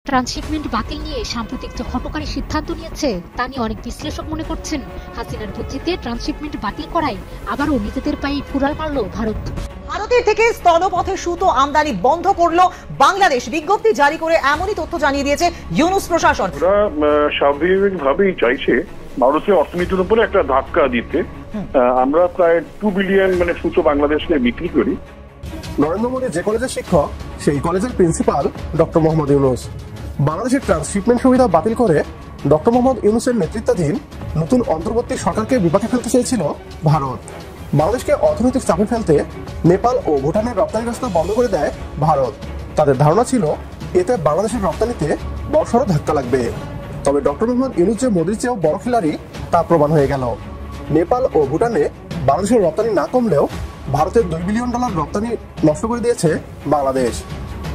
Transshipment বাতিল নিয়ে সাম্প্রতিক যে হঠকারী সিদ্ধান্ত নিয়েছে তা নিয়ে অনেক বিশ্লেষক মনে করছেন হাসিনার বুদ্ধিতে ট্রান্সশিপমেন্ট বাতিল করায় আবারও নিজেদের পায়ে কুড়াল মারল ভারত। ভারতের থেকে স্থলপথে সুতো আমদানি বন্ধ করলো বাংলাদেশ। বিজ্ঞপ্তি জারি করে এমনই তথ্য জানিয়ে দিয়েছে ইউনুস প্রশাসন। স্বাভাবিকভাবেই চাইছে ভারতীয় অর্থনীতির উপরে একটা ধাক্কা দিতে। আমরা প্রায় 2 বিলিয়ন সুতো বাংলাদেশকে বিক্রি করি। নরেন্দ্র মোদী যে কলেজের শিক্ষক সেই কলেজের প্রিন্সিপাল ডক্টর মোহাম্মদ ইউনুস। বাংলাদেশের ট্রান্সশিপমেন্ট সুবিধা বাতিল করে ডক্টর মোহাম্মদ ইউনুসের নেতৃত্বাধীন নতুন অন্তর্বর্তী সরকারকে বিপাকে ফেলতে চেয়েছিল ভারত। বাংলাদেশকে অর্থনৈতিক চাপে ফেলতে নেপাল ও ভুটানের রপ্তানি রাস্তা বন্ধ করে দেয় ভারত। তাদের ধারণা ছিল এতে বাংলাদেশের রপ্তানিতে বড়সড় ধাক্কা লাগবে। তবে ডক্টর মোহাম্মদ ইউনুস যে মোদির চেয়েও বড় খিলাড়ি তা প্রমাণ হয়ে গেল। নেপাল ও ভুটানে বাংলাদেশের রপ্তানি না কমলেও ভারতের $2 বিলিয়ন রপ্তানি নষ্ট করে দিয়েছে বাংলাদেশ।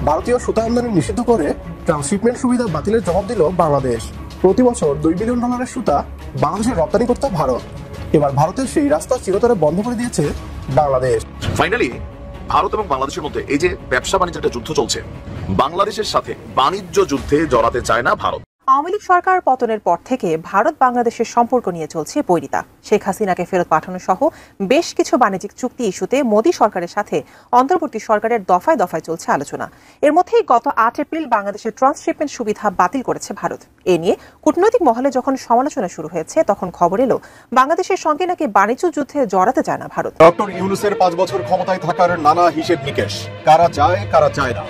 ভারতীয় সুতা আমদানি নিষিদ্ধ করে ট্রান্সশিপমেন্ট সুবিধা বাতিলের জবাব দিল বাংলাদেশ। প্রতি বছর $2 বিলিয়ন সুতা বাংলাদেশের রপ্তানি করত ভারত। এবার ভারতের সেই রাস্তা চিরতরে বন্ধ করে দিয়েছে বাংলাদেশ। ফাইনালি ভারত এবং বাংলাদেশের মধ্যে এই যে ব্যবসা বাণিজ্যের একটা যুদ্ধ চলছে, বাংলাদেশের সাথে বাণিজ্য যুদ্ধে জড়াতে চায় না ভারত। আওয়ামী লীগ সরকার পতনের পর থেকে ভারত বাংলাদেশের সম্পর্ক নিয়ে চলছে বৈরিতা। শেখ হাসিনাকে ফেরত পাঠানো সহ বেশ কিছু বাণিজ্যিক চুক্তি ইস্যুতে মোদী সরকারের সাথে অন্তর্বর্তী সরকারের দফায় দফায় চলছে আলোচনা। এর মধ্যেই গত 8 এপ্রিল বাংলাদেশের ট্রান্সশিপমেন্ট সুবিধা বাতিল করেছে ভারত। এ নিয়ে কূটনৈতিক মহলে যখন সমালোচনা শুরু হয়েছে তখন খবর এলো বাংলাদেশের সঙ্গে নাকি বাণিজ্য যুদ্ধে জড়াতে চায় না ভারত। ডক্টর ইউনুসের 5 বছর ক্ষমতায় থাকার নানা হিসেব নিকেশ, কারা চায় কারা চায় না।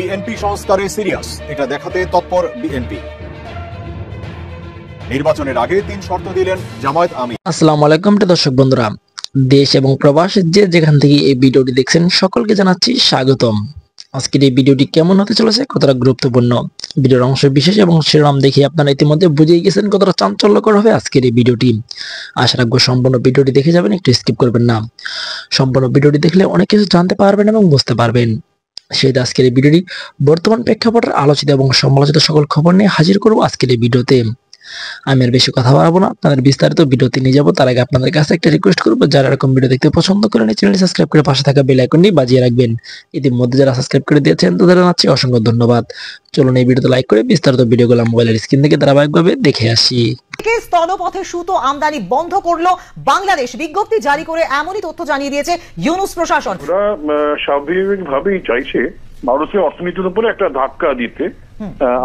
বিএনপি সংস্কারে সিরিয়াস, এটা দেখাতে তৎপর বিএনপি। নির্বাচনের আগে 3 শর্ত দিলেন জামায়াত আমির। আসসালামু আলাইকুম দর্শক বন্ধুরা, দেশ এবং প্রবাসে যে যেখান থেকে এই ভিডিওটি দেখছেন সকলকে জানাচ্ছি স্বাগতম। আজকের এই ভিডিওটি কেমন হতে চলেছে, কতটা গুরুত্বপূর্ণ, ভিডিওর অংশ বিশেষ এবং শিরোনাম দেখে আপনারা ইতিমধ্যে বুঝেই গেছেন কতটা চাঞ্চল্যকর হবে আজকের এই ভিডিওটি। আশা রাখবো সম্পূর্ণ ভিডিওটি দেখে যাবেন, একটু স্কিপ করবেন না। সম্পূর্ণ ভিডিওটি দেখলে অনেক কিছু জানতে পারবেন এবং বুঝতে পারবেন। সেই আজকের এই ভিডিওটি বর্তমান প্রেক্ষাপটের আলোচিত এবং সমালোচিত সকল খবর নিয়ে হাজির করবো আজকের এই ভিডিওতে। আমি আর বেশি কথা বাড়াবো না, আপনাদের বিস্তারিত ভিডিওতে নিয়ে যাবো। তার আগে আপনাদের কাছে একটা রিকোয়েস্ট করবো, যারা এরকম ভিডিও দেখতে পছন্দ করেন চ্যানেলটি সাবস্ক্রাইব করে পাশে থাকা বেল আইকনটি বাজিয়ে রাখবেন। ইতিমধ্যে যারা সাবস্ক্রাইব করে দিয়েছেন তাদের জানাচ্ছি অসংখ্য ধন্যবাদ। চলুন এই ভিডিওতে লাইক করে বিস্তারিত ভিডিওগুলো মোবাইলের স্ক্রিন থেকে ধারাবাহিকভাবে দেখে আসি। স্থলপথে সুতো আমদানি বন্ধ করলো বাংলাদেশ। বিজ্ঞপ্তি জারি করে এমনই তথ্য জানিয়ে দিয়েছে ইউনুস প্রশাসন। স্বাভাবিকভাবেই চাইছে ভারতীয় অর্থনীতির উপরে একটা ধাক্কা দিতে।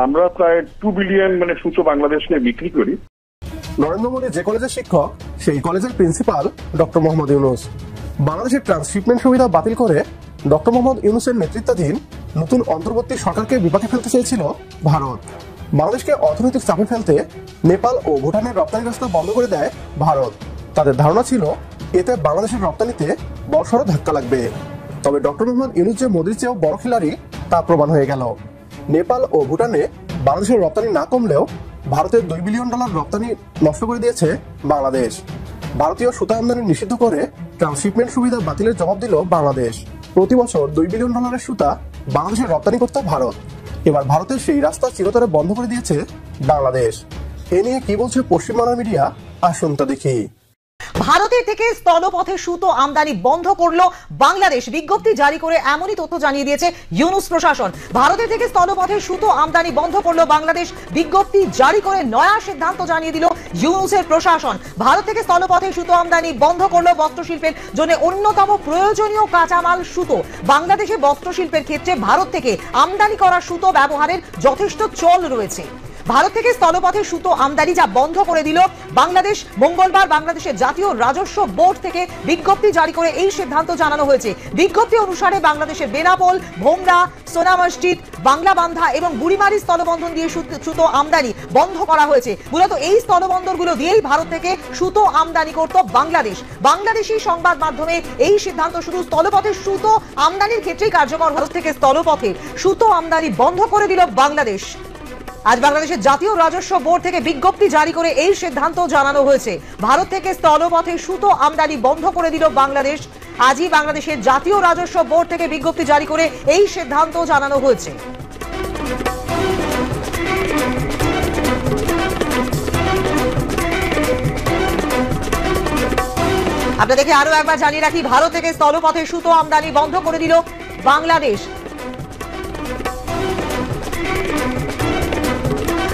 আমরা প্রায় 2 বিলিয়ন সুতো বাংলাদেশকে বিক্রি করি। নরেন্দ্র মোদী যে কলেজের শিক্ষক সেই কলেজের প্রিন্সিপাল ডক্টর মোহাম্মদ ইউনুস। বাংলাদেশের ট্রান্সশিপমেন্ট সুবিধা বাতিল করে ডক্টর মোহাম্মদ ইউনুসের নেতৃত্বাধীন নতুন অন্তর্বর্তী সরকারকে বিপাকে ফেলতে চেয়েছিল ভারত। বাংলাদেশকে অর্থনৈতিক চাপে ফেলতে নেপাল ও ভুটানের রপ্তানি রাস্তা বন্ধ করে দেয় ভারত। তাদের ধারণা ছিল এতে বাংলাদেশের রপ্তানিতে বড়সড় ধাক্কা লাগবে। তবে ডক্টর মোহাম্মদ ইউনুস যে মোদির চেয়েও বড় খিলাড়ি তা প্রমাণ হয়ে গেল। নেপাল ও ভুটানে বাংলাদেশের রপ্তানি না কমলেও ভারতের $2 বিলিয়ন রপ্তানি নষ্ট করে দিয়েছে বাংলাদেশ। ভারতীয় সুতা আমদানি নিষিদ্ধ করে ট্রান্সশিপমেন্ট সুবিধা বাতিলের জবাব দিল বাংলাদেশ। প্রতি বছর $2 বিলিয়ন সুতা বাংলাদেশের রপ্তানি করত ভারত। এবার ভারতের সেই রাস্তা চিরতরে বন্ধ করে দিয়েছে বাংলাদেশ। এ নিয়ে কি বলছে পশ্চিমবাংলা মিডিয়া, আসুন তা দেখি। ভারতের থেকে স্থলপথে সুতো আমদানি বন্ধ করলো বাংলাদেশ। বিজ্ঞপ্তি জারি করে এমনই তথ্য জানিয়ে দিয়েছে ইউনুস প্রশাসন। ভারতের থেকে স্থলপথে সুতো আমদানি বন্ধ করলো বাংলাদেশ। বিজ্ঞপ্তি জারি করে নয়া সিদ্ধান্ত জানিয়ে দিল ইউনুসের প্রশাসন। ভারত থেকে স্থলপথে সুতো আমদানি বন্ধ করলো বস্ত্রশিল্পের জন্য অন্যতম প্রয়োজনীয় কাঁচামাল সুতো। বাংলাদেশে বস্ত্রশিল্পের ক্ষেত্রে ভারত থেকে আমদানি করা সুতো ব্যবহারের যথেষ্ট চল রয়েছে। ভারত থেকে স্থলপথে সুতো আমদানি যা বন্ধ করে দিল বাংলাদেশ। মঙ্গলবার বাংলাদেশের জাতীয় রাজস্ব বোর্ড থেকে বিজ্ঞপ্তি জারি করে এই সিদ্ধান্ত জানানো হয়েছে। বিজ্ঞপ্তি অনুসারে বাংলাদেশের বেনাপোল, ভোমরা, সোনা মসজিদ, বাংলা বান্ধা এবং বুড়িমারি স্থলবন্দর দিয়ে সুতো আমদানি বন্ধ করা হয়েছে। মূলত এই স্থলবন্দরগুলো দিয়েই ভারত থেকে সুতো আমদানি করত বাংলাদেশ। বাংলাদেশি সংবাদ মাধ্যমে এই সিদ্ধান্ত শুধু স্থলপথে সুতো আমদানির ক্ষেত্রেই কার্যকর। ভারত থেকে স্থলপথে সুতো আমদানি বন্ধ করে দিল বাংলাদেশ। আজ বাংলাদেশের জাতীয় রাজস্ব বোর্ড থেকে বিজ্ঞপ্তি জারি করে এই সিদ্ধান্ত জানানো হয়েছে। ভারত থেকে স্থলপথে সুতো আমদানি বন্ধ করে দিল বাংলাদেশ। আজই বাংলাদেশের জাতীয় রাজস্ব বোর্ড থেকে বিজ্ঞপ্তি জারি করে এই সিদ্ধান্ত জানানো হয়েছে। আপনাদেরকে আরো একবার জানিয়ে রাখি, ভারত থেকে স্থলপথে সুতো আমদানি বন্ধ করে দিল বাংলাদেশ।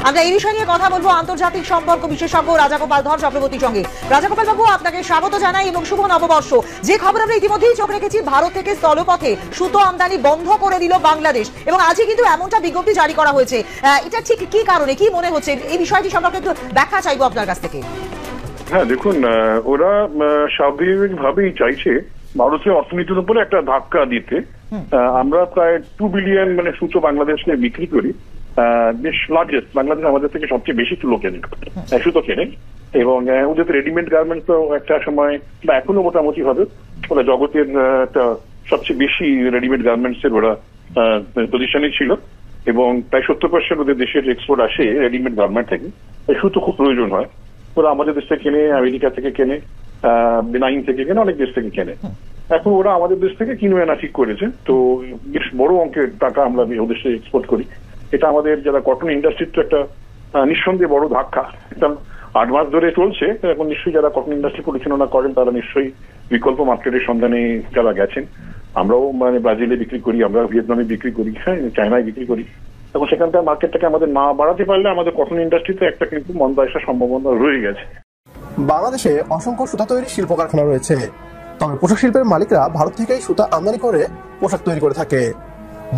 আমরা এই বিষয় নিয়ে কথা বলবো আন্তর্জাতিক সম্পর্ক বিশেষজ্ঞ রাজাগোপাল ধর চক্রবর্তীর সঙ্গে। রাজাগোপাল বাবু, আপনাকে স্বাগত জানাই এবং শুভ নববর্ষ। যে খবর আমরা ইতিমধ্যেই চোখ রেখেছি, ভারত থেকে স্থলপথে সুতো আমদানি বন্ধ করে দিল বাংলাদেশ এবং আজই কিন্তু এমনটা বিজ্ঞপ্তি জারি করা হয়েছে। এটা ঠিক কি কারণে, কি মনে হচ্ছে? এই বিষয়টি সম্পর্কে একটু ব্যাখ্যা চাইবো আপনার কাছ থেকে। হ্যাঁ, দেখুন, ওরা স্বাভাবিকভাবেই চাইছে ভারতীয় অর্থনীতির উপরে একটা ধাক্কা দিতে। আমরা প্রায় 2 বিলিয়ন সুতো বাংলাদেশকে বিক্রি করি। বেশ লার্জেস্ট, বাংলাদেশ আমাদের থেকে সবচেয়ে বেশি সুতো কেনে এবং ওদের রেডিমেড গার্মেন্টস তো একটা সময় বা এখনো মোটামুটি হবে ওরা জগতের একটা সবচেয়ে বেশি রেডিমেড গার্মেন্টস এর ওরা পজিশনে ছিল এবং প্রায় 70% ওদের দেশের এক্সপোর্ট আসে রেডিমেড গার্মেন্ট থেকে। সুতো খুব প্রয়োজন হয়, ওরা আমাদের দেশ থেকে কেনে, আমেরিকা থেকে কেনে, বেনাইন থেকে কেনে, অনেক দেশ থেকে কেনে। এখন ওরা আমাদের দেশ থেকে কিনে আনা ঠিক করেছে, তো বেশ বড় অঙ্কের টাকা আমরা ওদের দেশে এক্সপোর্ট করি। এটা আমাদের যারা কটন ইন্ডাস্ট্রির তো একটা নিঃসন্দেহে বড় ধাক্কা। এটা 8 মাস ধরে চলছে। এখন নিশ্চয়ই যারা কটন ইন্ডাস্ট্রি পরিচালনা করেন তারা নিশ্চয়ই বিকল্প মার্কেটের সন্ধানে যারা গেছেন। আমরাও ব্রাজিলে বিক্রি করি, আমরা ভিয়েতনামে বিক্রি করি, হ্যাঁ, চায়নায় বিক্রি করি। এবং সেখানকার মার্কেটটাকে আমাদের না বাড়াতে পারলে আমাদের কটন ইন্ডাস্ট্রিতে একটা কিন্তু মন্দা আসার সম্ভাবনা রয়ে গেছে। বাংলাদেশে অসংখ্য সুতা তৈরি শিল্প কারখানা রয়েছে, তবে পোশাক শিল্পের মালিকরা ভারত থেকেই সুতা আমদানি করে পোশাক তৈরি করে থাকে।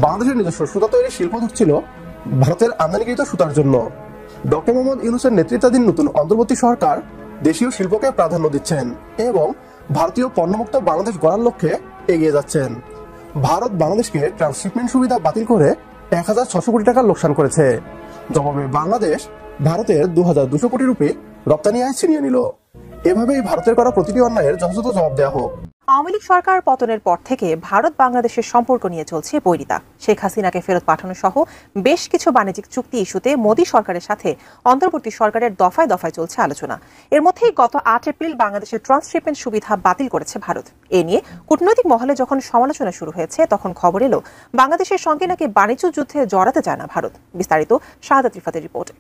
বাংলাদেশের নিজস্ব সুতা তৈরি শিল্প ঢুকছিল ভারতের আমদানিকৃত সুতার জন্য। ডক্টর মোহাম্মদ ইউনূসের নেতৃত্বাধীন নতুন অন্তর্বর্তী সরকার দেশীয় শিল্পকে প্রাধান্য দিচ্ছেন এবং ভারতীয় পণ্যমুক্ত বাংলাদেশ গড়ার লক্ষ্যে এগিয়ে যাচ্ছেন। ভারত বাংলাদেশকে ট্রান্সশিপমেন্ট সুবিধা বাতিল করে 1600 কোটি টাকার লোকসান করেছে। জবাবে বাংলাদেশ ভারতের 2200 কোটি রুপি রপ্তানি আয় ছিনিয়ে নিল। এভাবেই ভারতের করা প্রতিটি অন্যায়ের যথাযথ জবাব দেওয়া হোক। আওয়ামী লীগ সরকার পতনের পর থেকে ভারত বাংলাদেশের সম্পর্ক নিয়ে চলছে বৈরিতা। শেখ হাসিনাকে ফেরত পাঠানো সহ বেশ কিছু বাণিজ্যিক চুক্তি ইস্যুতে মোদী সরকারের সাথে অন্তর্বর্তী সরকারের দফায় দফায় চলছে আলোচনা। এর মধ্যেই গত 8 এপ্রিল বাংলাদেশের ট্রান্সশিপমেন্ট সুবিধা বাতিল করেছে ভারত। এ নিয়ে কূটনৈতিক মহলে যখন সমালোচনা শুরু হয়েছে, তখন খবর এলো বাংলাদেশের সঙ্গে নাকি বাণিজ্য যুদ্ধে জড়াতে চায় না ভারত। বিস্তারিত শাহাদাত রিফাতের রিপোর্টে।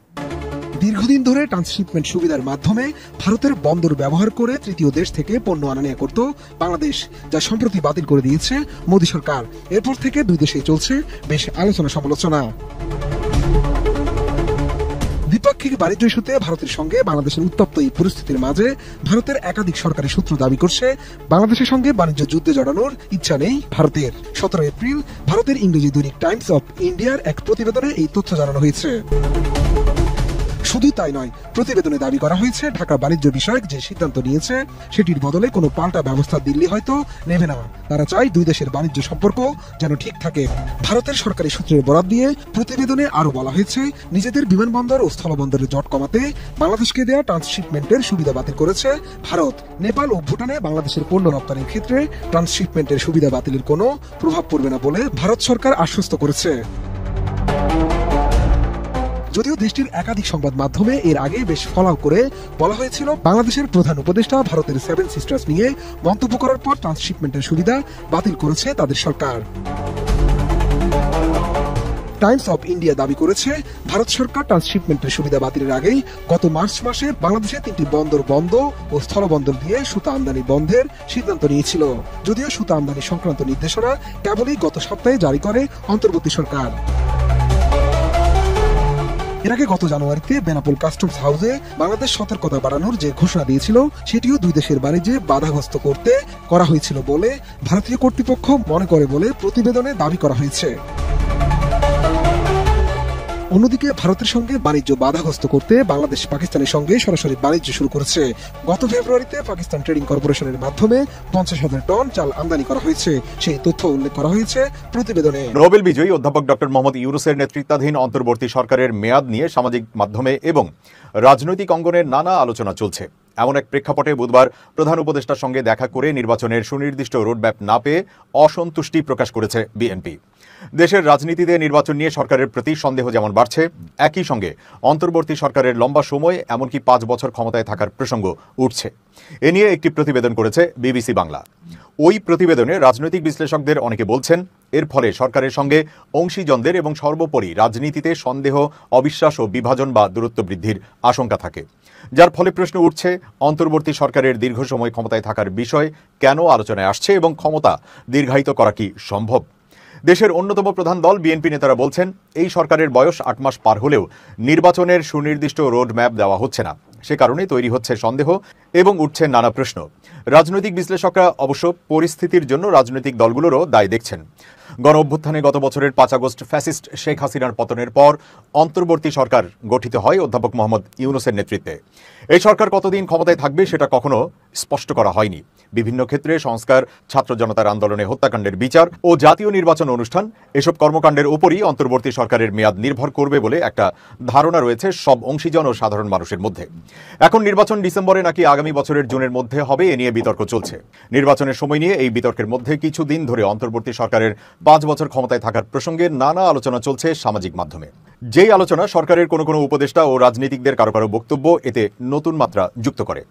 দীর্ঘদিন ধরে ট্রান্সশিপমেন্ট সুবিধার মাধ্যমে ভারতের বন্দর ব্যবহার করে তৃতীয় দেশ থেকে পণ্য আনা নেওয়া করত বাংলাদেশ, যা সম্প্রতি বাতিল করে দিয়েছে মোদী সরকার। এরপর থেকে দুই দেশেই চলছে বেশ আলোচনা সমালোচনা। দ্বিপাক্ষিক বাণিজ্য ইস্যুতে ভারতের সঙ্গে বাংলাদেশের উত্তপ্ত এই পরিস্থিতির মাঝে ভারতের একাধিক সরকারি সূত্র দাবি করছে বাংলাদেশের সঙ্গে বাণিজ্য যুদ্ধে জড়ানোর ইচ্ছা নেই ভারতের। 17 এপ্রিল ভারতের ইংরেজি দৈনিক টাইমস অফ ইন্ডিয়ার এক প্রতিবেদনে এই তথ্য জানানো হয়েছে। শুধু তাই নয়, প্রতিবেদনে দাবি করা হয়েছে ঢাকা বাণিজ্য বিষয়ক যে সিদ্ধান্ত নিয়েছে সেটির বদলে কোনো পাল্টা ব্যবস্থা দিল্লি হয়তো নেবে না। তারা চায় দুই দেশের বাণিজ্য সম্পর্ক যেন ঠিক থাকে। ভারতের সরকারি সূত্রের বরাত দিয়ে প্রতিবেদনে আরো বলা হয়েছে, নিজেদের বিমানবন্দর ও স্থলবন্দরের জট কমাতে বাংলাদেশকে দেওয়া ট্রান্সশিপমেন্টের সুবিধা বাতিল করেছে ভারত। নেপাল ও ভুটানে বাংলাদেশের পণ্য রপ্তানির ক্ষেত্রে ট্রান্সশিপমেন্টের সুবিধা বাতিলের কোনো প্রভাব পড়বে না বলে ভারত সরকার আশ্বস্ত করেছে। যদিও দেশটির একাধিক সংবাদ মাধ্যমে এর আগে বেশ ফলাও করে বলা হয়েছিল বাংলাদেশের প্রধান উপদেষ্টা ভারতের 7 সিস্টার্স নিয়ে মন্তব্য করার পর ট্রান্সশিপমেন্টের সুবিধা বাতিল করেছে তাদের সরকার। টাইমস অফ ইন্ডিয়া দাবি করেছে, ভারত সরকার ট্রান্সশিপমেন্টের সুবিধা বাতিলের আগেই গত মার্চ মাসে বাংলাদেশে 3টি বন্দর বন্ধ ও স্থলবন্দর দিয়ে সুতা আমদানি বন্ধের সিদ্ধান্ত নিয়েছিল। যদিও সুতা আমদানি সংক্রান্ত নির্দেশনা কেবলই গত সপ্তাহে জারি করে অন্তর্বর্তী সরকার। এর আগে গত জানুয়ারিতে বেনাপোল কাস্টমস হাউসে বাংলাদেশ সতর্কতা বাড়ানোর যে ঘোষণা দিয়েছিল সেটিও দুই দেশের বাণিজ্যে বাধাগ্রস্ত করতে করা হয়েছিল বলে ভারতীয় কর্তৃপক্ষ মনে করে বলে প্রতিবেদনে দাবি করা হয়েছে। অন্যদিকে ভারতের সঙ্গে বাণিজ্য বাধাগ্রস্ত করতে বাংলাদেশ পাকিস্তানের সঙ্গে সরাসরি বাণিজ্য শুরু করেছে। গত ফেব্রুয়ারিতে পাকিস্তান ট্রেডিং কর্পোরেশনের মাধ্যমে 50,000 টন চাল আমদানি করা হয়েছে, সেই তথ্য উল্লেখ করা হয়েছে প্রতিবেদনে। নোবেল বিজয়ী অধ্যাপক ডক্টর মোহাম্মদ ইউনূসের নেতৃত্বাধীন অন্তর্বর্তী সরকারের মেয়াদ নিয়ে সামাজিক মাধ্যমে এবং রাজনৈতিক অঙ্গনের নানা আলোচনা চলছে। এমন এক প্রেক্ষাপটে বুধবার প্রধান উপদেষ্টার সঙ্গে দেখা করে নির্বাচনের সুনির্দিষ্ট রোডম্যাপ না পেয়ে অসন্তুষ্টি প্রকাশ করেছে বিএনপি। দেশের রাজনীতিতে নির্বাচন নিয়ে সরকারের প্রতি সন্দেহ যেমন বাড়ছে, একই সঙ্গে অন্তর্বর্তী সরকারের লম্বা সময় এমনকি 5 বছর ক্ষমতায় থাকার প্রসঙ্গ উঠছে। এ নিয়ে একটি প্রতিবেদন করেছে বিবিসি বাংলা। ওই প্রতিবেদনে রাজনৈতিক বিশ্লেষকদের অনেকে বলছেন, এর ফলে সরকারের সঙ্গে অংশীজনদের এবং সর্বোপরি রাজনীতিতে সন্দেহ, অবিশ্বাস ও বিভাজন বা দূরত্ব বৃদ্ধির আশঙ্কা থাকে, যার ফলে প্রশ্ন উঠছে অন্তর্বর্তী সরকারের দীর্ঘ সময় ক্ষমতায় থাকার বিষয় কেন আলোচনায় আসছে এবং ক্ষমতা দীর্ঘায়িত করা কি সম্ভব। দেশের অন্যতম প্রধান দল বিএনপি নেতারা বলছেন, এই সরকারের বয়স ৮ মাস পার হলেও নির্বাচনের সুনির্দিষ্ট রোড ম্যাপ দেওয়া হচ্ছে না। সে কারণে তৈরি হচ্ছে সন্দেহ এবং উঠছে নানা প্রশ্ন। রাজনৈতিক বিশ্লেষকরা অবশ্য পরিস্থিতির জন্য রাজনৈতিক দলগুলোরও দায় দেখছেন। গণ অভ্যুত্থানে গত বছরের 5 আগস্ট ফ্যাসিস্ট শেখ হাসিনার পতনের পর অন্তর্বর্তী সরকার গঠিত হয় অধ্যাপক মোহাম্মদ ইউনূসের নেতৃত্বে। এই সরকার কতদিন ক্ষমতায় থাকবে সেটা কখনো স্পষ্ট করা হয়নি। বিভিন্ন ক্ষেত্রে সংস্কার, ছাত্র জনতার আন্দোলনে হত্যাকাণ্ডের বিচার ও জাতীয় নির্বাচন অনুষ্ঠান, এসব কর্মকাণ্ডের উপরই অন্তর্বর্তী সরকারের মেয়াদ নির্ভর করবে বলে একটা ধারণা রয়েছে সব অংশীজন ও সাধারণ মানুষের মধ্যে। এখন নির্বাচন ডিসেম্বরে নাকি আগামী বছরের জুনের মধ্যে হবে, এ নিয়ে বিতর্ক চলছে। নির্বাচনের সময় নিয়ে এই বিতর্কের মধ্যে কিছুদিন ধরে অন্তর্বর্তী সরকারের 5 বছর ক্ষমতায় থাকার প্রসঙ্গে নানা আলোচনা চলছে সামাজিক মাধ্যমে। যেই আলোচনা সরকারের কোনো কোনো উপদেষ্টা ও রাজনীতিকদের কারো কারো বক্তব্য এতে নতুন মাত্রা যুক্ত করে।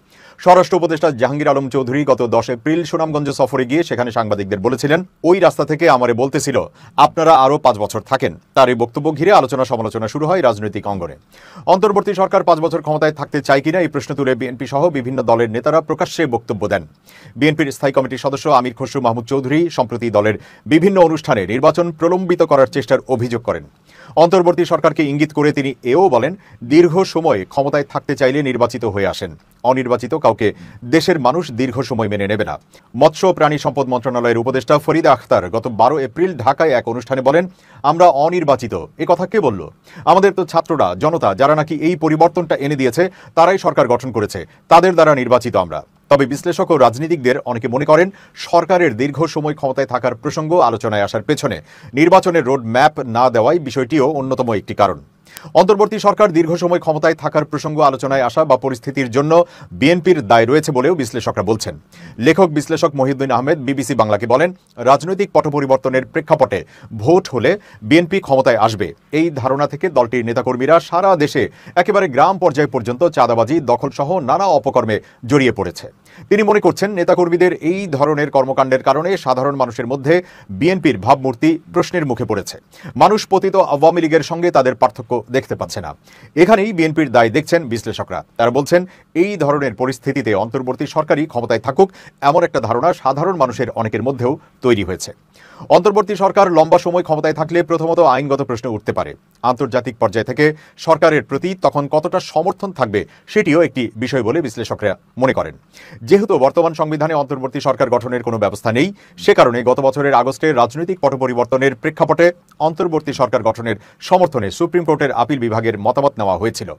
স্বরাষ্ট্র উপদেষ্টা জাহাঙ্গীর আলম চৌধুরী গত 10 এপ্রিল সুনামগঞ্জ সফরে গিয়ে সেখানে সাংবাদিকদের বলেছিলেন, ওই রাস্তা থেকে আমারে বলতেছিল আপনারা আরও 5 বছর থাকেন। তার এই বক্তব্য ঘিরে আলোচনা সমালোচনা শুরু হয় রাজনৈতিক অঙ্গনে। অন্তর্বর্তী সরকার 5 বছর ক্ষমতায় থাকতে চায় কিনা এই প্রশ্ন তুলে বিএনপি সহ বিভিন্ন দলের নেতারা প্রকাশ্যে বক্তব্য দেন। বিএনপির স্থায়ী কমিটির সদস্য আমির খসরু মাহমুদ চৌধুরী সম্প্রতি দলের বিভিন্ন অনুষ্ঠানে নির্বাচন প্রলম্বিত করার চেষ্টার অভিযোগ করেন। অন্তর্বর্তী সরকারকে ইঙ্গিত করে তিনি এও বলেন, দীর্ঘ সময় ক্ষমতায় থাকতে চাইলে নির্বাচিত হয়ে আসেন। অনির্বাচিত কাউকে দেশের মানুষ দীর্ঘ সময় মেনে নেবে না। মৎস্য ও প্রাণী সম্পদ মন্ত্রণালয়ের উপদেষ্টা ফরিদা আখতার গত 12 এপ্রিল ঢাকায় এক অনুষ্ঠানে বলেন, আমরা অনির্বাচিত। এ কথা কে বলল? আমাদের তো ছাত্ররা, জনতা যারা নাকি এই পরিবর্তনটা এনে দিয়েছে তারাই সরকার গঠন করেছে, তাদের দ্বারা নির্বাচিত আমরা। তবে বিশ্লেষক ও রাজনীতিকদের অনেকে মনে করেন সরকারের দীর্ঘ সময় ক্ষমতায় থাকার প্রসঙ্গ আলোচনায় আসার পেছনে নির্বাচনের রোড ম্যাপ না দেওয়াই বিষয়টিও অন্যতম একটি কারণ। অন্তর্বর্তী সরকার দীর্ঘ সময় ক্ষমতায় থাকার প্রসঙ্গ আলোচনায় আসা বা পরিস্থিতির জন্য বিএনপির দায় রয়েছে বলেও বিশ্লেষকরা বলছেন। লেখক বিশ্লেষক মহিউদ্দিন আহমেদ বিবিসি বাংলাকে বলেন, রাজনৈতিক পট পরিবর্তনের প্রেক্ষাপটে ভোট হলে বিএনপি ক্ষমতায় আসবে, এই ধারণা থেকে দলটির নেতাকর্মীরা সারা দেশে একেবারে গ্রাম পর্যায় পর্যন্ত চাঁদাবাজি, দখলসহ নানা অপকর্মে জড়িয়ে পড়েছে। তিনি মনে করছেন নেতাকর্মীদের এই ধরনের কর্মকাণ্ডের কারণে সাধারণ মানুষের মধ্যে বিএনপির ভাবমূর্তি প্রশ্নের মুখে পড়েছে। মানুষ পতিত আওয়ামী লীগের সঙ্গে তাদের পার্থক্য দেখতে পাচ্ছে না। এখানেই বিএনপির দায় দেখছেন বিশ্লেষকরা। তারা বলছেন, এই ধরনের পরিস্থিতিতে অন্তর্বর্তী সরকারই ক্ষমতায় থাকুক এমন একটা ধারণা সাধারণ মানুষের অনেকের মধ্যেও তৈরি হয়েছে। অন্তর্বর্তী সরকার লম্বা সময় ক্ষমতায় থাকলে প্রথমত আইনগত প্রশ্ন উঠতে পারে। আন্তর্জাতিক পর্যায় থেকে সরকারের প্রতি তখন কতটা সমর্থন থাকবে সেটিও একটি বিষয় বলে বিশ্লেষকরা মনে করেন। যেহেতু বর্তমান সংবিধানে অন্তর্বর্তী সরকার গঠনের কোনো ব্যবস্থা নেই, সে কারণে গত বছরের আগস্টে রাজনৈতিক পট পরিবর্তনের প্রেক্ষাপটে অন্তর্বর্তী সরকার গঠনের সমর্থনে সুপ্রিম কোর্টের আপিল বিভাগের মতামত নেওয়া হয়েছিল।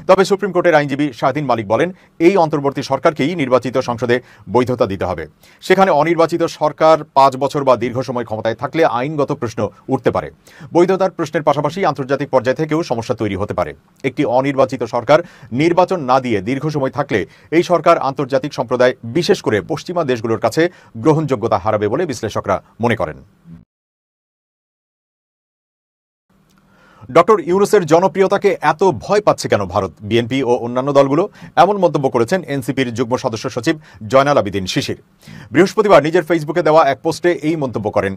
তবে সুপ্রিম কোর্টের আইনজীবী শাহদিন মালিক বলেন, এই অন্তর্বর্তী সরকারকেই নির্বাচিত সংসদে বৈধতা দিতে হবে। সেখানে অনির্বাচিত সরকার 5 বছর বা দীর্ঘ সময় ক্ষমতায় থাকলে আইনগত প্রশ্ন উঠতে পারে। বৈধতার প্রশ্নের পাশাপাশি আন্তর্জাতিক পর্যায় থেকেও সমস্যা তৈরি হতে পারে। একটি অনির্বাচিত সরকার নির্বাচন না দিয়ে দীর্ঘ সময় থাকলে এই সরকার আন্তর্জাতিক সম্প্রদায়, বিশেষ করে পশ্চিমা দেশগুলোর কাছে গ্রহণযোগ্যতা হারাবে বলে বিশ্লেষকরা মনে করেন। ডক্টর ইউনূসের জনপ্রিয়তাকে এত ভয় পাচ্ছে কেন ভারত, বিএনপি ও অন্যান্য দলগুলো? এমন মন্তব্য করেছেন এনসিপির যুগ্ম সদস্য সচিব জয়নাল আবেদিন শিশির। বৃহস্পতিবার নিজের ফেসবুকে দেওয়া এক পোস্টে এই মন্তব্য করেন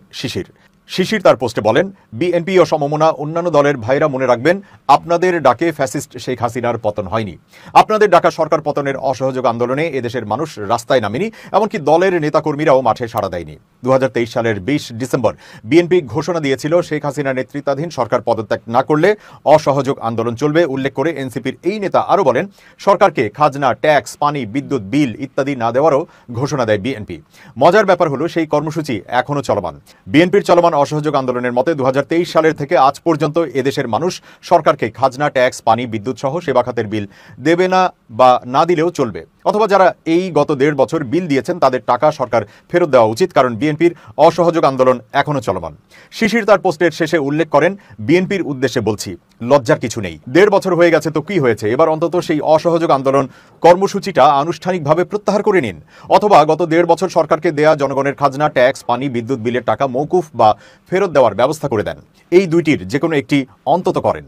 শিশির তার পোস্টে বলেন, বিএনপি ও সমমনা অন্যান্য দলের ভাইরা মনে রাখবেন, আপনাদের ডাকে ফ্যাসিস্ট শেখ হাসিনার পতন হয়নি। আপনাদের ডাকা সরকার পতনের অসহযোগ আন্দোলনে এদেশের মানুষ রাস্তায় নামেনি, এমনকি দলের নেতাকর্মীরাও মাঠে সাড়া দেয়নি। 2023 সালের 20 ডিসেম্বর বিএনপি ঘোষণা দিয়েছিল শেখ হাসিনা নেতৃত্বাধীন সরকার পদত্যাগ না করলে অসহযোগ আন্দোলন চলবে। উল্লেখ করে এনসিপির এই নেতা আরও বলেন, সরকারকে খাজনা, ট্যাক্স, পানি, বিদ্যুৎ বিল ইত্যাদি না দেওয়ারও ঘোষণা দেয় বিএনপি। মজার ব্যাপার হলো সেই কর্মসূচি এখনও চলমান। বিএনপির চলমান অসহযোগ আন্দোলনের মতে 2023 সালের থেকে আজ পর্যন্ত এদেশের মানুষ সরকারকে খাজনা, ট্যাক্স, পানি, বিদ্যুৎ সহ সেবা খাতের বিল দেবে না বা না দিলেও চলবে, অথবা যারা এই গত 1.5 বছর বিল দিয়েছেন তাদের টাকা সরকার ফেরত দেওয়া উচিত, কারণ বিএনপির অসহযোগ আন্দোলন এখনো চলমান। শিশির তার পোস্টের শেষে উল্লেখ করেন, বিএনপির উদ্দেশ্যে বলছি, লজ্জার কিছু নেই। 1.5 বছর হয়ে গেছে তো কি হয়েছে, এবার অন্তত সেই অসহযোগ আন্দোলন কর্মসূচিটা আনুষ্ঠানিকভাবে প্রত্যাহার করে নিন, অথবা গত 1.5 বছর সরকারকে দেয়া জনগণের খাজনা, ট্যাক্স, পানি, বিদ্যুৎ বিলের টাকা মওকুফ বা ফেরত দেওয়ার ব্যবস্থা করে দেন। এই দুইটির যে কোনো একটি অন্তত করেন।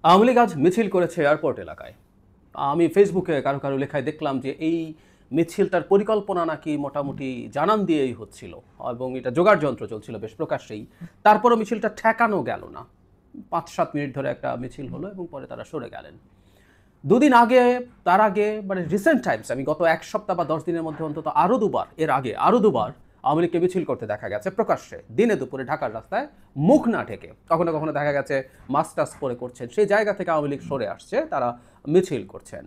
আওয়ামী লীগ আজ মিছিল করেছে এয়ারপোর্ট এলাকায়। আমি ফেসবুকে কারো লেখায় দেখলাম যে এই মিছিলটার পরিকল্পনা নাকি মোটামুটি জানান দিয়েই হচ্ছিল এবং এটা জোগাড় যন্ত্র চলছিল বেশ প্রকাশ্যেই। তারপরও মিছিলটা ঠেকানো গেল না। 5-7 মিনিট ধরে একটা মিছিল হলো এবং পরে তারা সরে গেলেন। তার আগে মানে রিসেন্ট টাইমস, আমি গত 1 সপ্তাহ বা 10 দিনের মধ্যে অন্তত আরও দুবার আওয়ামী লীগকে মিছিল করতে দেখা গেছে প্রকাশ্যে দিনে দুপুরে ঢাকার রাস্তায় মুখ না ঢেকে। কখনো কখনো দেখা গেছে মাস্টার্স পরে করছেন, সেই জায়গা থেকে আওয়ামী লীগ সরে আসছে, তারা মিছিল করছেন।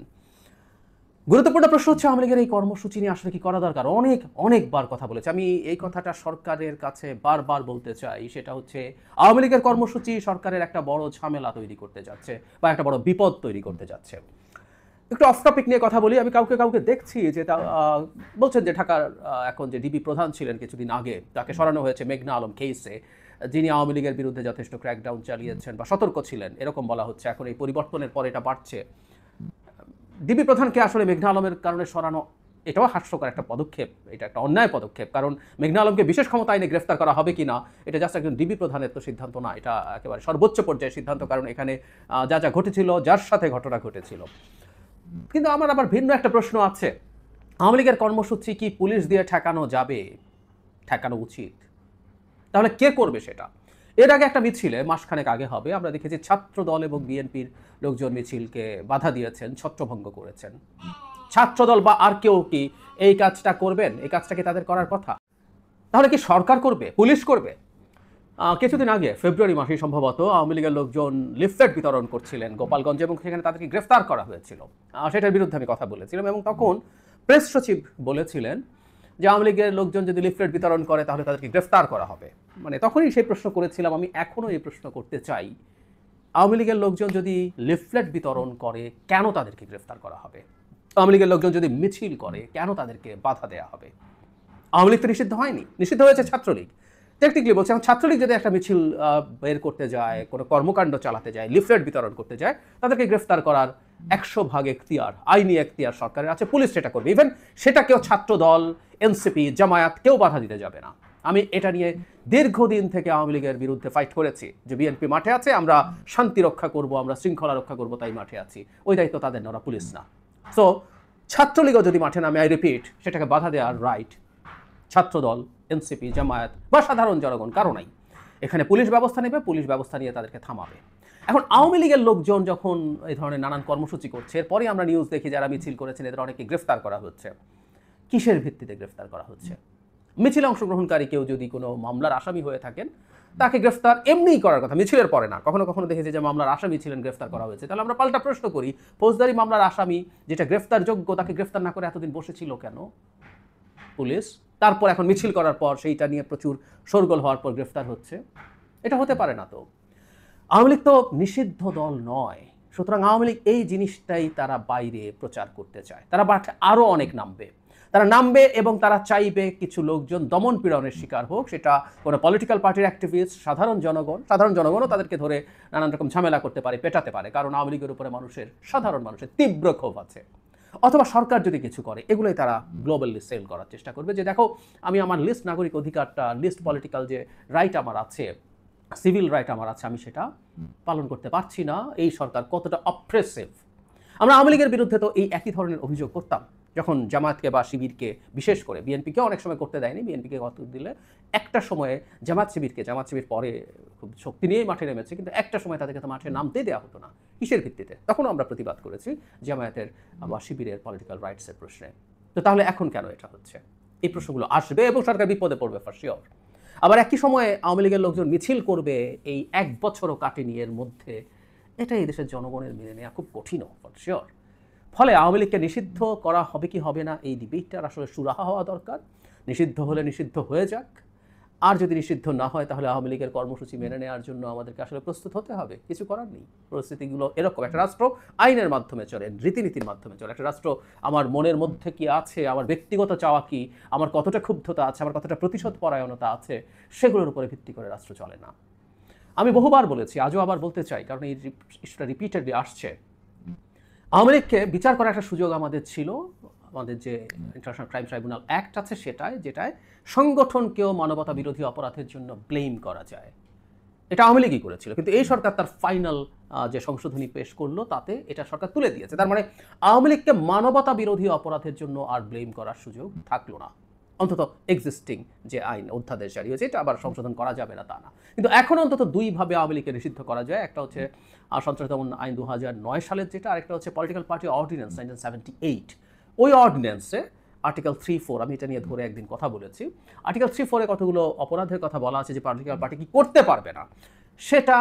গুরুত্বপূর্ণ প্রশ্ন হচ্ছে আওয়ামী লীগের এই কর্মসূচি নিয়ে আসলে কি করা দরকার। অনেকবার কথা বলেছে, আমি এই কথাটা সরকারের কাছে বারবার বলতে চাই, সেটা হচ্ছে আওয়ামী লীগের কর্মসূচি সরকারের একটা বড় ঝামেলা তৈরি করতে যাচ্ছে বা একটা বড় বিপদ তৈরি করতে যাচ্ছে। একটু অফ টপিক নিয়ে কথা বলি। আমি কাউকে দেখছি যে বলছেন যে ঢাকার এখন যে ডিবি প্রধান ছিলেন কিছুদিন আগে, তাকে সরানো হয়েছে মেঘনা আলম কেসে, যিনি আওয়ামী লীগের বিরুদ্ধে যথেষ্ট ক্র্যাকডাউন চালিয়েছেন বা সতর্ক ছিলেন, এরকম বলা হচ্ছে। এখন এই পরিবর্তনের পর এটা বাড়ছে। ডিবি প্রধানকে আসলে মেঘনা আলমের কারণে সরানো এটাও হাস্যকর একটা পদক্ষেপ, এটা একটা অন্যায় পদক্ষেপ। কারণ মেঘনা আলমকে বিশেষ ক্ষমতা আইনে গ্রেফতার করা হবে কি না এটা জাস্ট একজন ডিবি প্রধানের তো সিদ্ধান্ত না, এটা একেবারে সর্বোচ্চ পর্যায়ের সিদ্ধান্ত। কারণ এখানে যা যা ঘটেছিল, যার সাথে ঘটনা ঘটেছিল। কিন্তু আমার আবার ভিন্ন একটা প্রশ্ন আছে, আওয়ামী লীগের কর্মসূচি কি পুলিশ দিয়ে ঠেকানো যাবে, ঠেকানো উচিত? তাহলে কে করবে সেটা? এর আগে একটা মিছিলে মাসখানেক আগে হবে, আমরা দেখেছি ছাত্র দল এবং বিএনপির লোকজন মিছিলকে বাধা দিয়েছেন, ছত্রভঙ্গ করেছেন। ছাত্রদল বা আর কেউ কি এই কাজটা করবেন? এই কাজটা কি তাদের করার কথা? তাহলে কি সরকার করবে, পুলিশ করবে? কিছুদিন আগে ফেব্রুয়ারি মাসে সম্ভবত আওয়ামী লীগের লোকজন লিফলেট বিতরণ করছিলেন গোপালগঞ্জে এবং সেখানে তাদেরকে গ্রেফতার করা হয়েছিল। সেটার বিরুদ্ধে আমি কথা বলেছিলাম এবং তখন প্রেস সচিব বলেছিলেন যে আওয়ামী লীগের লোকজন যদি লিফলেট বিতরণ করে তাহলে তাদেরকে গ্রেফতার করা হবে। মানে তখনই সেই প্রশ্ন করেছিলাম, আমি এখনও এই প্রশ্ন করতে চাই, আওয়ামী লীগের লোকজন যদি লিফলেট বিতরণ করে কেন তাদেরকে গ্রেফতার করা হবে? আওয়ামী লীগের লোকজন যদি মিছিল করে কেন তাদেরকে বাধা দেওয়া হবে? আওয়ামী লীগ তো নিষিদ্ধ হয়নি, নিষিদ্ধ হয়েছে ছাত্রলীগ। টেকনিক্যালি বলছে, ছাত্রলীগ যদি একটা মিছিল বের করতে যায়, কোনো কর্মকাণ্ড চালাতে যায়, লিফলেট বিতরণ করতে যায়, তাদেরকে গ্রেফতার করার 100% এখতিয়ার, আইনি এখতিয়ার সরকারের আছে, পুলিশ সেটা করবে। ইভেন সেটা কেউ ছাত্র দল, এনসিপি, জামায়াত কেউ বাধা দিতে যাবে না। আমি এটা নিয়ে দীর্ঘদিন থেকে আওয়ামী লীগের বিরুদ্ধে ফাইট করেছি যে বিএনপি মাঠে আছে, আমরা শান্তি রক্ষা করব, আমরা শৃঙ্খলা রক্ষা করব, তাই মাঠে আছি। ওই দায়িত্ব তাদের না, ওরা পুলিশ না। সো ছাত্রলীগও যদি মাঠে নামে, আই রিপিট, সেটাকে বাধা দেওয়ার রাইট ছাত্রদল, এনসিপি, জামায়াত বা সাধারণ জনগণ কারো নাই। এখানে পুলিশ ব্যবস্থা নেবে, পুলিশ ব্যবস্থা নিয়ে তাদেরকে থামাবে। এখন আওয়ামী লীগের লোকজন যখন এই ধরনের নানান কর্মসূচি করছে, এরপরে আমরা নিউজ দেখি যারা মিছিল করেছেন এদের অনেকে গ্রেফতার করা হচ্ছে। কিসের ভিত্তিতে গ্রেফতার করা হচ্ছে? মিছিলে অংশগ্রহণকারী কেউ যদি কোনো মামলার আসামি হয়ে থাকেন তাকে গ্রেফতার এমনিই করার কথা, মিছিলের পরে না। কখনো কখনো দেখেছি যে মামলার আসামি ছিলেন, গ্রেফতার করা হয়েছে। তাহলে আমরা পাল্টা প্রশ্ন করি, ফৌজদারি মামলার আসামি যেটা গ্রেফতার যোগ্য তাকে গ্রেফতার না করে এতদিন বসেছিল কেন পুলিশ? তারপর এখন মিছিল করার পর সেইটা নিয়ে প্রচুর শোরগোল হওয়ার পর গ্রেফতার হচ্ছে। এটা হতে পারে না। তো আওয়ামী লীগ তো নিষিদ্ধ দল নয়, সুতরাং আওয়ামী লীগ এই জিনিসটাই তারা বাইরে প্রচার করতে চায়। তারা আরও অনেক নামবে এবং তারা চাইবে কিছু লোকজন দমন পীড়নের শিকার হোক, সেটা কোনো পলিটিক্যাল পার্টির অ্যাক্টিভিস্ট, সাধারণ জনগণও তাদেরকে ধরে নানান রকম ঝামেলা করতে পারে, পেটাতে পারে। কারণ আওয়ামী লীগের উপরে সাধারণ মানুষের তীব্র ক্ষোভ আছে। অথবা সরকার যদি কিছু করে, এগুলোই তারা গ্লোবালি সেল করার চেষ্টা করবে যে দেখো আমি আমার লিস্ট নাগরিক অধিকারটা, লিস্ট পলিটিক্যাল যে রাইট আমার আছে, সিভিল রাইট আমার আছে, আমি সেটা পালন করতে পারছি না। এই সরকার কতটা অপ্রেসিভ। আমরা আওয়ামী লীগের বিরুদ্ধে তো এই একই ধরনের অভিযোগ করতাম যখন জামায়াতকে বা শিবিরকে, বিশেষ করে বিএনপিকে অনেক সময় করতে দেয়নি। বিএনপিকে কত দিলে একটা সময়ে জামাত শিবির পরে খুব শক্তি নিয়েই মাঠে নেমেছে, কিন্তু একটা সময় তাদেরকে তো মাঠে নামতে দেওয়া হতো না। কিসের ভিত্তিতে? তখনও আমরা প্রতিবাদ করেছি জামায়াতের বা শিবিরের পলিটিক্যাল রাইটসের প্রশ্নে। তো তাহলে এখন কেন এটা হচ্ছে? এই প্রশ্নগুলো আসবে এবং সরকার বিপদে পড়বে ফর শিওর। আবার একই সময়ে আওয়ামী লীগের লোকজন মিছিল করবে, এই 1 বছরও কাটেনি এর মধ্যে, এটা এই দেশের জনগণের মেনে নেওয়া খুব কঠিনও ফর শিওর। ফলে আওয়ামী লীগকে নিষিদ্ধ করা হবে কি হবে না, এই ডিবেটটার আসলে সুরাহা হওয়া দরকার। নিষিদ্ধ হলে নিষিদ্ধ হয়ে যাক, আর যদি নিষিদ্ধ না হয় তাহলে আওয়ামী লীগের কর্মসূচি মেনে নেওয়ার জন্য আমাদেরকে আসলে প্রস্তুত হতে হবে। কিছু করার নেই। পরিস্থিতিগুলো এরকম। একটা রাষ্ট্র আইনের মাধ্যমে চলে, রীতিনীতির মাধ্যমে চলে। একটা রাষ্ট্র আমার মনের মধ্যে কি আছে, আমার ব্যক্তিগত চাওয়া কি, আমার কতটা ক্ষুব্ধতা আছে, আমার কতটা প্রতিশোধ পরায়ণতা আছে, সেগুলোর উপরে ভিত্তি করে রাষ্ট্র চলে না। আমি বহুবার বলেছি, আজও আবার বলতে চাই, কারণ এই ইস্যুটা রিপিটেডলি আসছে। আওয়ামী লীগকে বিচার করার একটা সুযোগ আমাদের ছিল, আমাদের যে ইন্টারন্যাশনাল ক্রাইম ট্রাইব্যুনাল অ্যাক্ট আছে যেটায় সংগঠনকেও মানবতা বিরোধী অপরাধের জন্য ব্লেম করা যায়। এটা আওয়ামী লীগই করেছিল, কিন্তু এই সরকার তার ফাইনাল যে সংশোধনী পেশ করলো তাতে এটা সরকার তুলে দিয়েছে। তার মানে আওয়ামী লীগকে মানবতা বিরোধী অপরাধের জন্য আর ব্লেম করার সুযোগ থাকলো না, অন্তত এক্সিস্টিং যে আইন অধ্যাদেশ জারি হয়েছে এটা আবার সংশোধন করা যাবে না তা না। কিন্তু এখন অন্তত দুইভাবে আওয়ামী লীগকে নিষিদ্ধ করা যায়। একটা হচ্ছে সন্ত্রাস দমন আইন 2009 সালের যেটা, আরেকটা হচ্ছে পলিটিক্যাল পার্টি অর্ডিন্যান্স 1978। ওই অর্ডিন্যান্সে আর্টিকেল 3-4, আমি এটা নিয়ে ধরে একদিন কথা বলেছি। আর্টিকেল 3-4-এ কতগুলো অপরাধের কথা বলা আছে যে পলিটিক্যাল পার্টি কি করতে পারবে না, সেটা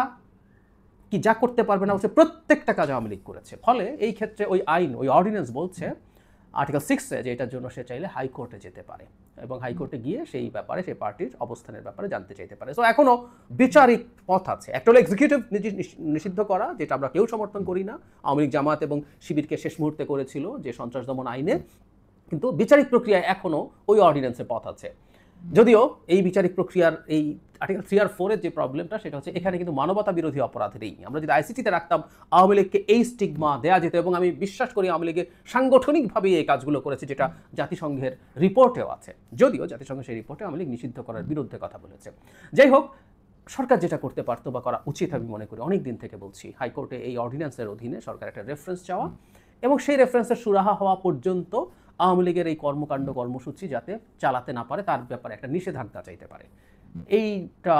কি যা করতে পারবে না হচ্ছে প্রত্যেকটা কাজ আওয়ামী লীগ করেছে। ফলে এই ক্ষেত্রে ওই আইন, ওই অর্ডিন্যান্স বলছে আর্টিকেল 6-এ যে এটার জন্য সে চাইলে হাইকোর্টে যেতে পারে এবং হাইকোর্টে গিয়ে সেই ব্যাপারে, সেই পার্টির অবস্থানের ব্যাপারে জানতে চাইতে পারে। সো এখনও বিচারিক পথ আছে। একটা হলো এক্সিকিউটিভ নিষিদ্ধ করা, যেটা আমরা কেউ সমর্থন করি না। আওয়ামী লীগ, জামাত এবং শিবিরকে শেষ মুহূর্তে করেছিল যে সন্ত্রাস দমন আইনে, কিন্তু বিচারিক প্রক্রিয়ায় এখনও ওই অর্ডিন্যান্সের পথ আছে। যদিও এই বিচারিক প্রক্রিয়ার এই আর্টিকেল 3 আর 4-এর যে প্রবলেমটা সেটা হচ্ছে এখানে কিন্তু মানবতা বিরোধী অপরাধ নেই। আমরা যদি আইসিটিতে রাখতাম আওয়ামী লীগকে এই স্টিগমা দেওয়া যেত, এবং আমি বিশ্বাস করি আওয়ামী লীগের সাংগঠনিকভাবে এই কাজগুলো করেছে, যেটা জাতিসংঘের রিপোর্টেও আছে। যদিও জাতিসংঘের সেই রিপোর্টে আওয়ামী লীগ নিষিদ্ধ করার বিরুদ্ধে কথা বলেছে। যাই হোক, সরকার যেটা করতে পারতো বা করা উচিত আমি মনে করি, অনেক দিন থেকে বলছি, হাইকোর্টে এই অর্ডিন্যান্সের অধীনে সরকার একটা রেফারেন্স চাওয়া এবং সেই রেফারেন্সের সুরাহা হওয়া পর্যন্ত আওয়ামী লীগের এই কর্মকাণ্ড, কর্মসূচি যাতে চালাতে না পারে তার ব্যাপারে একটা নিষেধাজ্ঞা চাইতে পারে। এইটা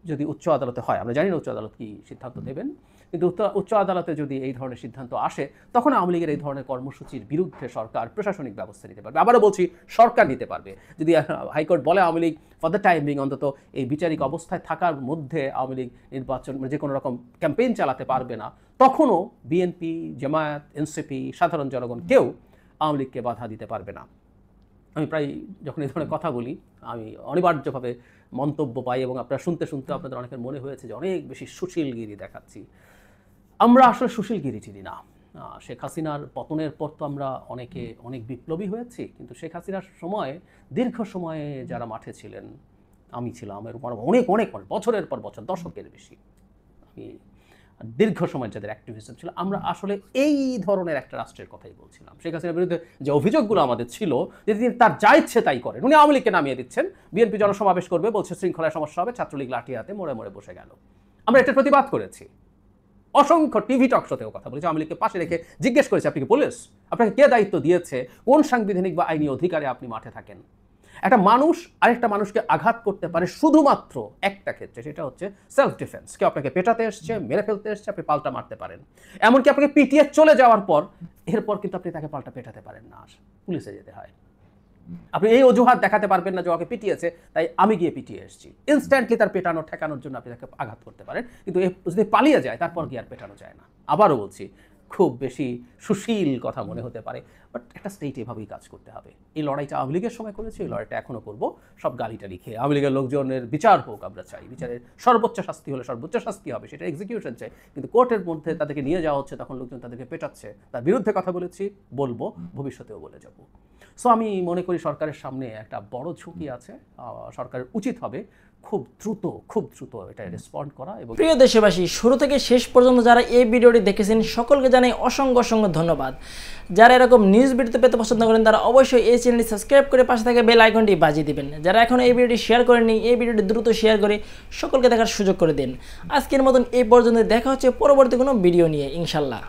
যদি উচ্চ আদালতে হয়, আমরা জানি না উচ্চ আদালত কি সিদ্ধান্ত দেবেন, কিন্তু উচ্চ আদালতে যদি এই ধরনের সিদ্ধান্ত আসে, তখন আওয়ামী লীগের এই ধরনের কর্মসূচির বিরুদ্ধে সরকার প্রশাসনিক ব্যবস্থা নিতে পারবে। আবারও বলছি, সরকার নিতে পারবে। যদি হাইকোর্ট বলে Awami League for the time being অন্তত এই বিচারিক অবস্থায় থাকার মধ্যে আওয়ামী লীগ নির্বাচন, যে কোনো রকম ক্যাম্পেইন চালাতে পারবে না, তখনও বিএনপি, জামায়াত, এনসিপি, সাধারণ জনগণ কেউ আওয়ামী লীগকে বাধা দিতে পারবে না। আমি প্রায় যখন এই ধরনের কথা বলি, আমি অনিবার্যভাবে মন্তব্য পাই এবং আপনারা শুনতে শুনতে আপনাদের অনেকের মনে হয়েছে যে অনেক বেশি সুশীলগিরি দেখাচ্ছি। আমরা আসলে সুশীলগিরি চিনি না। শেখ হাসিনার পতনের পর তো আমরা অনেক বিপ্লবী হয়েছি, কিন্তু শেখ হাসিনার সময়, দীর্ঘ সময়ে যারা মাঠে ছিলেন, আমি ছিলাম, এর অনেক বছরের পর বছর, দশকের বেশি, আমি দীর্ঘ সময় যাদের অ্যাক্টিভিজম ছিল, আমরা আসলে এই ধরনের একটা রাষ্ট্রের কথাই বলছিলাম। শেখ হাসিনার বিরুদ্ধে যে অভিযোগগুলো আমাদের ছিল, যে তিনি তার যা ইচ্ছে তাই করেন, উনি আওয়ামী লীগকে নামিয়ে দিচ্ছেন, বিএনপি জনসমাবেশ করবে, বলছে শৃঙ্খলায় সমস্যা হবে, ছাত্রলীগ লাঠি হাতে মোড়ে মোড়ে বসে গেল। আমরা এটার প্রতিবাদ করেছি, অসংখ্য টিভি টক শোতেও কথা বলেছি, আওয়ামী লীগকে পাশে রেখে জিজ্ঞেস করেছি, আপনি কি পুলিশ? আপনাকে কে দায়িত্ব দিয়েছে? কোন সাংবিধানিক বা আইনি অধিকারে আপনি মাঠে থাকেন? একটা মানুষ আরেকটা মানুষকে আঘাত করতে পারে শুধুমাত্র একটা ক্ষেত্রে, সেটা হচ্ছে সেলফ ডিফেন্স। কেউ আপনাকে পেটাতে এসছে, মেরে ফেলতে এসছে, আপনি পাল্টা মারতে পারেন। এমনকি আপনাকে পিটিয়ে চলে যাওয়ার পর, এরপর কিন্তু আপনি তাকে পাল্টা পেটাতে পারেন না, পুলিশে যেতে হয়। আপনি এই অজুহাত দেখাতে পারবেন না যে ওকে পিটিয়েছে তাই আমি গিয়ে পিটিয়ে এসেছি। ইনস্ট্যান্টলি তার পেটানো ঠেকানোর জন্য আপনি তাকে আঘাত করতে পারেন, কিন্তু যদি পালিয়ে যায় তারপর গিয়ে আর পেটানো যায় না। আবারও বলছি, খুব বেশি সুশীল কথা মনে হতে পারে, বাট একটা স্টেট এভাবেই কাজ করতে হবে। এই লড়াইটা আওয়ামী লীগের সময় করেছি, এই লড়াইটা এখনও করবো। সব গালিটা লিখে আওয়ামী লীগের লোকজনের বিচার হোক, আমরা চাই বিচারের সর্বোচ্চ শাস্তি হলে সর্বোচ্চ শাস্তি হবে, সেটা এক্সিকিউশন চাই। কিন্তু কোর্টের মধ্যে তাদেরকে নিয়ে যাওয়া হচ্ছে, তখন লোকজন তাদেরকে পেটাচ্ছে, তার বিরুদ্ধে কথা বলেছি, বলবো, ভবিষ্যতেও বলে যাব। সো আমি মনে করি সরকারের সামনে একটা বড় ঝুঁকি আছে। সরকারের উচিত হবে খুব দ্রুত এটা রেসপন্ড করা। এবং প্রিয় দেশবাসী, শুরু থেকে শেষ পর্যন্ত যারা এই ভিডিওটি দেখেছেন সকলকে জানাই অসংখ্য ধন্যবাদ। যারা এরকম নিউজ ভিডিও পেতে পছন্দ করেন তারা অবশ্যই এই চ্যানেলটি সাবস্ক্রাইব করে পাশে থাকা বেল আইকনটি বাজিয়ে দিবেন। যারা এখন এই ভিডিওটি শেয়ার করেননি, এই ভিডিওটি দ্রুত শেয়ার করে সকলকে দেখার সুযোগ করে দিন। আজকের মতন এই পর্যন্ত, দেখা হচ্ছে পরবর্তী কোনো ভিডিও নিয়ে ইনশাল্লাহ।